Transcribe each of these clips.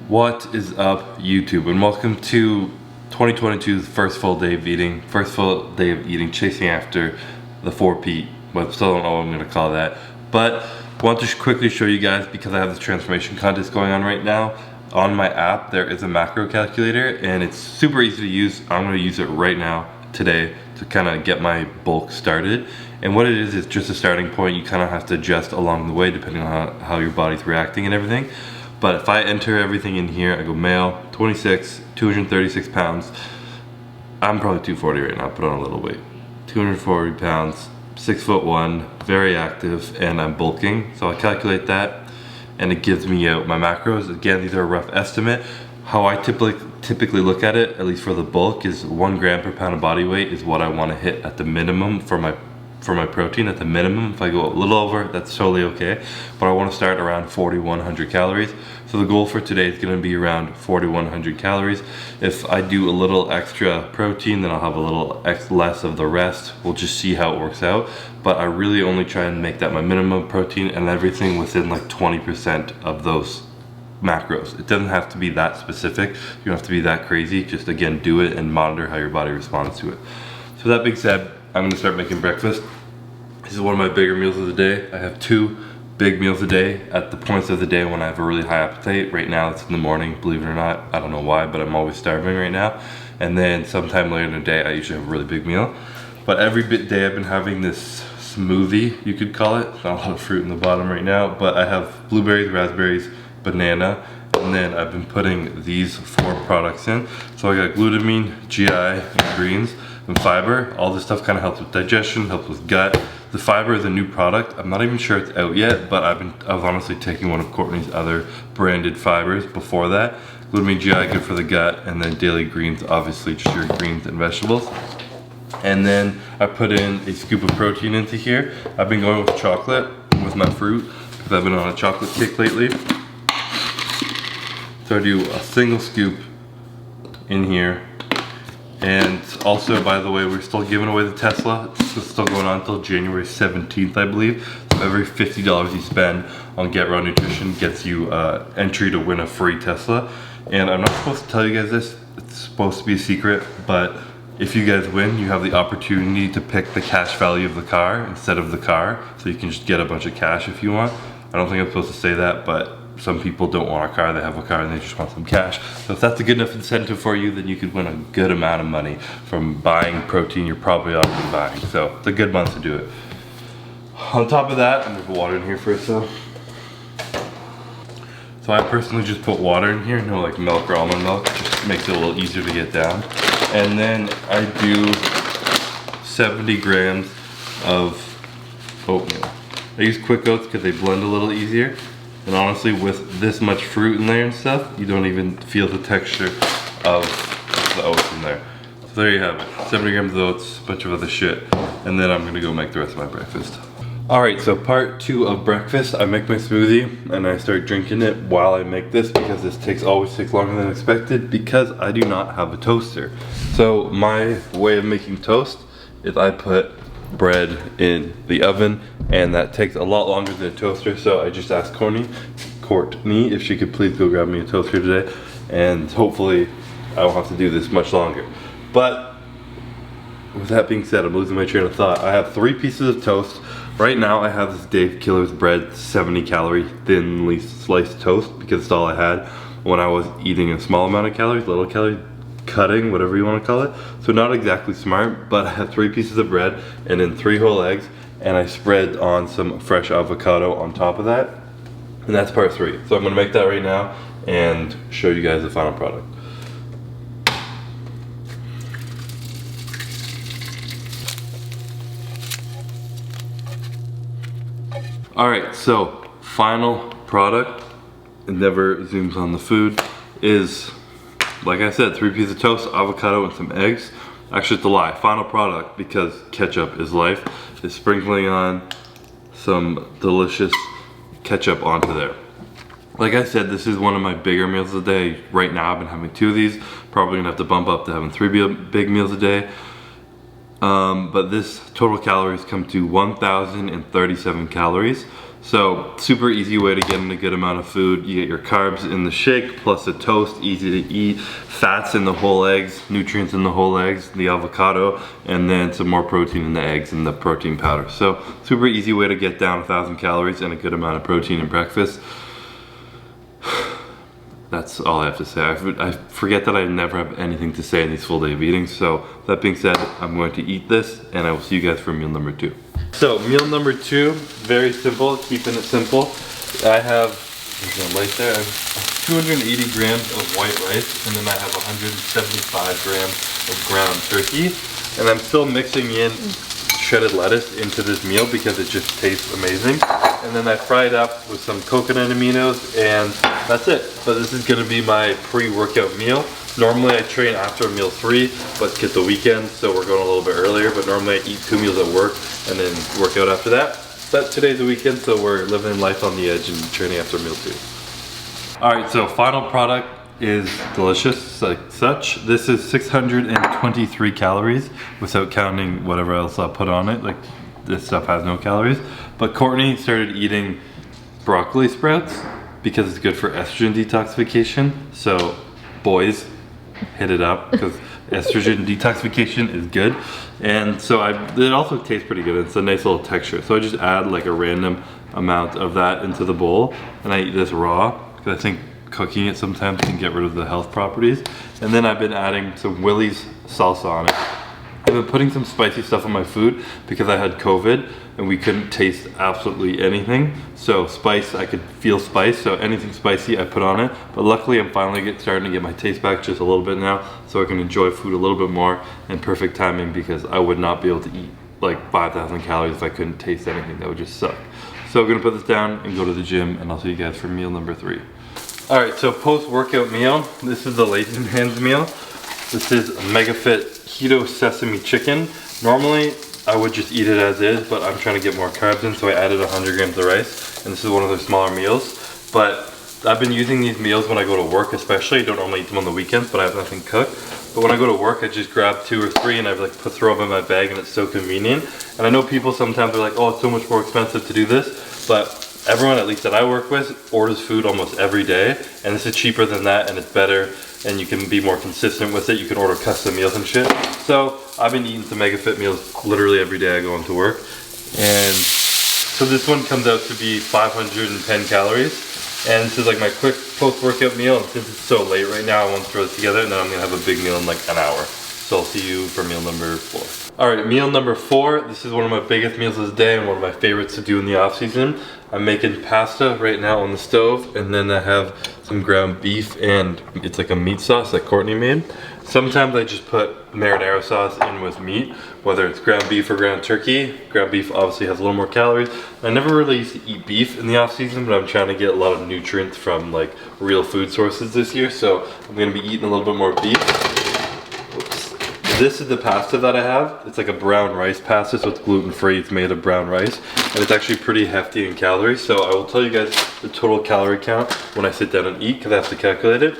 What is up, YouTube, and welcome to 2022's first full day of eating, chasing after the 4P, but still don't know what I'm going to call that. But I want to quickly show you guys, because I have this transformation contest going on right now. On my app there is a macro calculator and it's super easy to use. I'm going to use it right now today to kind of get my bulk started. And what it is just a starting point. You kind of have to adjust along the way depending on how your body's reacting and everything. But if I enter everything in here, I go male, 26, 236 pounds. I'm probably 240 right now, put on a little weight. 240 pounds, 6'1", very active, and I'm bulking. So I calculate that and it gives me out my macros. Again, these are a rough estimate. How I typically look at it, at least for the bulk, is 1 gram per pound of body weight is what I want to hit at the minimum for my protein. At the minimum. If I go a little over, that's totally okay, but I want to start around 4,100 calories. So the goal for today is going to be around 4,100 calories. If I do a little extra protein, then I'll have a little less of the rest. We'll just see how it works out, but I really only try and make that my minimum protein, and everything within like 20% of those macros. It doesn't have to be that specific. You don't have to be that crazy. Just again, do it and monitor how your body responds to it. So that being said, I'm going to start making breakfast. This is one of my bigger meals of the day. I have 2 big meals a day at the points of the day when I have a really high appetite. Right now it's in the morning, believe it or not. I don't know why, but I'm always starving right now. And then sometime later in the day, I usually have a really big meal. But every day I've been having this smoothie, you could call it. Not a lot of fruit in the bottom right now, but I have blueberries, raspberries, banana, and then I've been putting these 4 products in. So I got glutamine, GI, and greens, and fiber. All this stuff kind of helps with digestion, helps with gut. The fiber is a new product. I'm not even sure it's out yet, but I was honestly taking one of Courtney's other branded fibers before that. Glutamine, GI, good for the gut, and then daily greens, obviously just your greens and vegetables. And then I put in a scoop of protein into here. I've been going with chocolate with my fruit because I've been on a chocolate kick lately. So I do a single scoop in here. And also, by the way, we're still giving away the Tesla. It's still going on until January 17th, I believe. So every $50 you spend on Get Raw Nutrition gets you entry to win a free Tesla. And I'm not supposed to tell you guys this. It's supposed to be a secret, but if you guys win, you have the opportunity to pick the cash value of the car instead of the car. So you can just get a bunch of cash if you want. I don't think I'm supposed to say that, but some people don't want a car, they have a car and they just want some cash. So if that's a good enough incentive for you, then you could win a good amount of money from buying protein you're probably already buying. So it's a good month to do it. On top of that, I'm gonna put water in here first though. So I personally just put water in here, no like milk or almond milk, just makes it a little easier to get down. And then I do 70 grams of oatmeal. I use quick oats because they blend a little easier. And honestly, with this much fruit in there and stuff, you don't even feel the texture of the oats in there. So there you have it, 70 grams of oats, a bunch of other shit. And then I'm gonna go make the rest of my breakfast. All right, so part 2 of breakfast. I make my smoothie and I start drinking it while I make this because this always takes longer than expected because I do not have a toaster. So my way of making toast is I put bread in the oven, and that takes a lot longer than a toaster. So I just asked Courtney if she could please go grab me a toaster today, and hopefully I won't have to do this much longer. But with that being said, I'm losing my train of thought. I have 3 pieces of toast. Right now I have this Dave Killer's bread, 70 calorie, thinly sliced toast, because it's all I had when I was eating a small amount of calories, little calories, cutting, whatever you want to call it. So not exactly smart, but I have 3 pieces of bread and then 3 whole eggs, and I spread on some fresh avocado on top of that. And that's part 3. So I'm gonna make that right now and show you guys the final product. All right, so final product, it never zooms on the food, is, like I said, 3 pieces of toast, avocado, and some eggs. Actually, it's a lie. Final product, because ketchup is life, is sprinkling on some delicious ketchup onto there. Like I said, this is one of my bigger meals of the day. Right now, I've been having 2 of these. Probably gonna have to bump up to having 3 big meals a day. But this total calories come to 1,037 calories. So super easy way to get in a good amount of food. You get your carbs in the shake, plus the toast, easy to eat, fats in the whole eggs, nutrients in the whole eggs, the avocado, and then some more protein in the eggs and the protein powder. So super easy way to get down 1,000 calories and a good amount of protein in breakfast. That's all I have to say. I forget that I never have anything to say in these full day of eating. So that being said, I'm going to eat this and I will see you guys for meal number 2. So meal number 2, very simple, keeping it simple. I have, there's no light there, I have 280 grams of white rice, and then I have 175 grams of ground turkey. And I'm still mixing in shredded lettuce into this meal because it just tastes amazing. And then I fry it up with some coconut aminos, and that's it. But this is gonna be my pre-workout meal. Normally I train after meal 3, but it's the weekend, so we're going a little bit earlier. But normally I eat 2 meals at work and then work out after that. But today's the weekend, so we're living life on the edge and training after meal 2. All right, so final product is delicious like such. This is 623 calories without counting whatever else I put on it. Like this stuff has no calories. But Courtney started eating broccoli sprouts because it's good for estrogen detoxification. So boys, hit it up because estrogen detoxification is good. And so it also tastes pretty good. It's a nice little texture. So I just add like a random amount of that into the bowl and I eat this raw because I think cooking it sometimes can get rid of the health properties. And then I've been adding some Willie's salsa on it. I've been putting some spicy stuff on my food because I had COVID and we couldn't taste absolutely anything. So spice, I could feel spice, so anything spicy I put on it. But luckily I'm finally starting to get my taste back just a little bit now, so I can enjoy food a little bit more, and perfect timing because I would not be able to eat like 5,000 calories if I couldn't taste anything. That would just suck. So I'm gonna put this down and go to the gym, and I'll see you guys for meal number 3. All right, so post-workout meal, this is the Lazy Man's meal. This is a MegaFit Keto Sesame Chicken. Normally, I would just eat it as is, but I'm trying to get more carbs in, so I added 100 grams of rice, and this is one of their smaller meals. But I've been using these meals when I go to work especially. I don't normally eat them on the weekends, but I have nothing cooked. But when I go to work, I just grab 2 or 3 and I like throw them in my bag, and it's so convenient. And I know people sometimes are like, oh, it's so much more expensive to do this, but everyone, at least that I work with, orders food almost every day, and this is cheaper than that, and it's better, and you can be more consistent with it. You can order custom meals and shit. So I've been eating some MegaFit meals literally every day I go into work. And so this one comes out to be 510 calories. And this is like my quick post-workout meal, and since it's so late right now, I want to throw it together, and then I'm gonna have a big meal in like an hour. So I'll see you for meal number 4. All right, meal number 4. This is one of my biggest meals of the day and one of my favorites to do in the off season. I'm making pasta right now on the stove, and then I have some ground beef, and it's like a meat sauce that Courtney made. Sometimes I just put marinara sauce in with meat, whether it's ground beef or ground turkey. Ground beef obviously has a little more calories. I never really used to eat beef in the off season, but I'm trying to get a lot of nutrients from like real food sources this year, so I'm gonna be eating a little bit more beef. This is the pasta that I have. It's like a brown rice pasta, so it's gluten-free. It's made of brown rice, and it's actually pretty hefty in calories. So I will tell you guys the total calorie count when I sit down and eat, because I have to calculate it.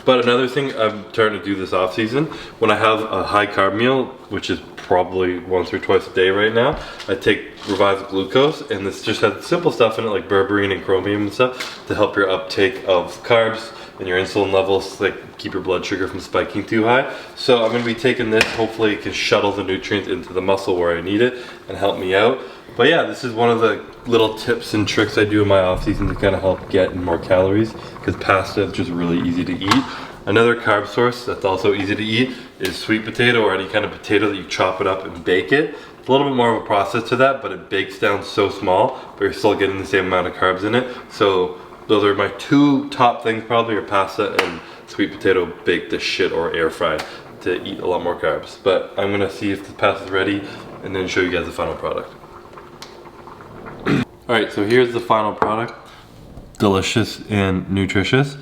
But another thing I'm starting to do this off season, when I have a high carb meal, which is probably once or twice a day right now, I take revived glucose, and this just has simple stuff in it like berberine and chromium and stuff to help your uptake of carbs and your insulin levels, like keep your blood sugar from spiking too high. So I'm gonna be taking this, hopefully it can shuttle the nutrients into the muscle where I need it and help me out. But yeah, this is one of the little tips and tricks I do in my off season to kind of help get more calories, because pasta is just really easy to eat. Another carb source that's also easy to eat is sweet potato, or any kind of potato that you chop it up and bake it. It's a little bit more of a process to that, but it bakes down so small, but you're still getting the same amount of carbs in it. So those are my 2 top things probably, are pasta and sweet potato baked to shit or air fried to eat a lot more carbs. But I'm gonna see if the pasta's ready and then show you guys the final product. All right, so here's the final product. Delicious and nutritious.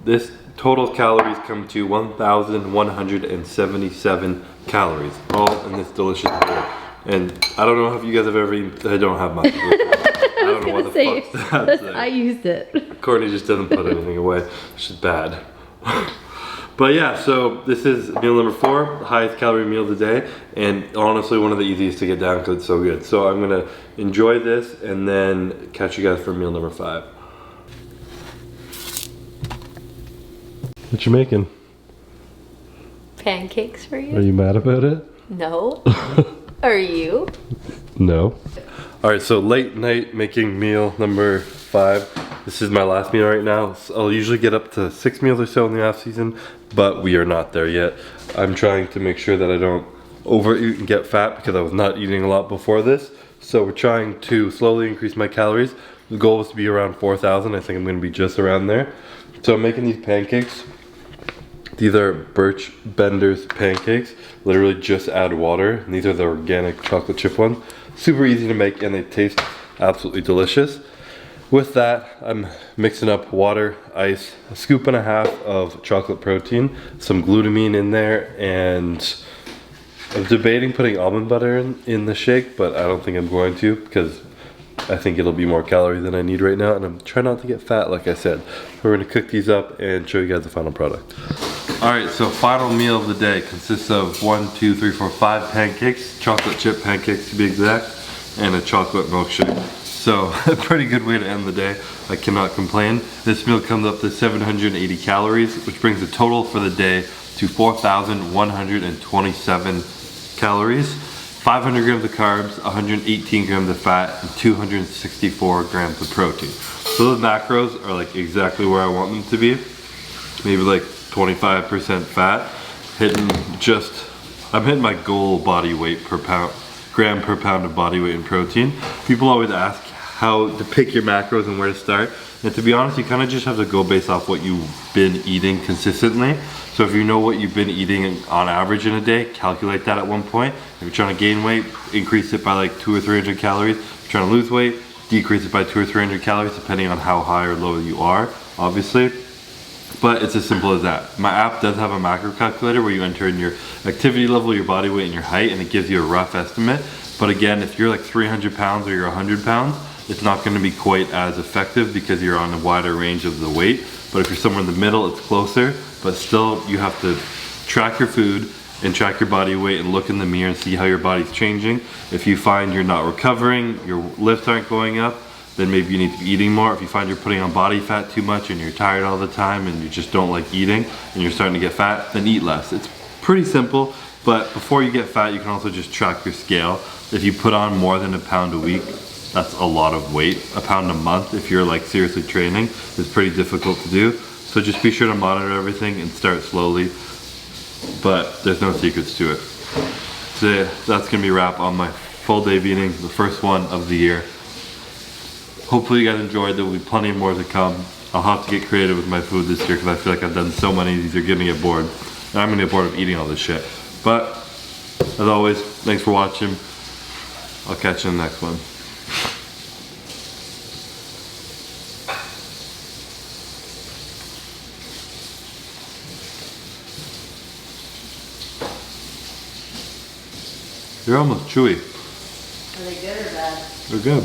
This total calories come to 1,177 calories, all in this delicious bowl. And I don't know if you guys have ever eaten, I don't have much. I don't know what the fuck's that. I used it. Courtney just doesn't put anything away, which is bad. But yeah, so this is meal number 4, the highest calorie meal of the day, and honestly one of the easiest to get down because it's so good. So I'm gonna enjoy this and then catch you guys for meal number 5. What you making? Pancakes for you? Are you mad about it? No. Are you? No. Alright, so late night making meal number 5. This is my last meal right now. I'll usually get up to 6 meals or so in the off season, but we are not there yet. I'm trying to make sure that I don't overeat and get fat because I was not eating a lot before this. So we're trying to slowly increase my calories. The goal was to be around 4,000. I think I'm gonna be just around there. So I'm making these pancakes. These are Birch Bender's pancakes. Literally just add water. And these are the organic chocolate chip ones. Super easy to make and they taste absolutely delicious. With that, I'm mixing up water, ice, a scoop and a half of chocolate protein, some glutamine in there, and I'm debating putting almond butter in the shake, but I don't think I'm going to because I think it'll be more calories than I need right now, and I'm trying not to get fat, like I said. We're gonna cook these up and show you guys the final product. All right, so final meal of the day consists of 1, 2, 3, 4, 5 pancakes, chocolate chip pancakes to be exact, and a chocolate milkshake. So a pretty good way to end the day. I cannot complain. This meal comes up to 780 calories, which brings the total for the day to 4,127 calories. 500 grams of carbs, 118 grams of fat, and 264 grams of protein. So those macros are like exactly where I want them to be. Maybe like 25% fat. I'm hitting my goal body weight per pound, gram per pound of body weight in protein. People always ask how to pick your macros and where to start. And to be honest, you kind of just have to go based off what you've been eating consistently. So if you know what you've been eating on average in a day, calculate that at one point. If you're trying to gain weight, increase it by like 200 or 300 calories. If you're trying to lose weight, decrease it by 200 or 300 calories, depending on how high or low you are, obviously. But it's as simple as that. My app does have a macro calculator where you enter in your activity level, your body weight, and your height, and it gives you a rough estimate. But again, if you're like 300 pounds or you're 100 pounds, it's not going to be quite as effective because you're on a wider range of the weight. But if you're somewhere in the middle, it's closer. But still, you have to track your food and track your body weight and look in the mirror and see how your body's changing. If you find you're not recovering, your lifts aren't going up, then maybe you need to be eating more. If you find you're putting on body fat too much and you're tired all the time and you just don't like eating and you're starting to get fat, then eat less. It's pretty simple, but before you get fat, you can also just track your scale. If you put on more than a pound a week, that's a lot of weight. A pound a month, if you're like seriously training, is pretty difficult to do. So just be sure to monitor everything and start slowly, but there's no secrets to it. So that's gonna be a wrap on my full day of eating, the first one of the year. Hopefully you guys enjoyed. There will be plenty more to come. I'll have to get creative with my food this year because I feel like I've done so many of these, you're gonna get bored. And I'm gonna get bored of eating all this shit. But, as always, thanks for watching. I'll catch you in the next one. They're almost chewy. Are they good or bad? They're good.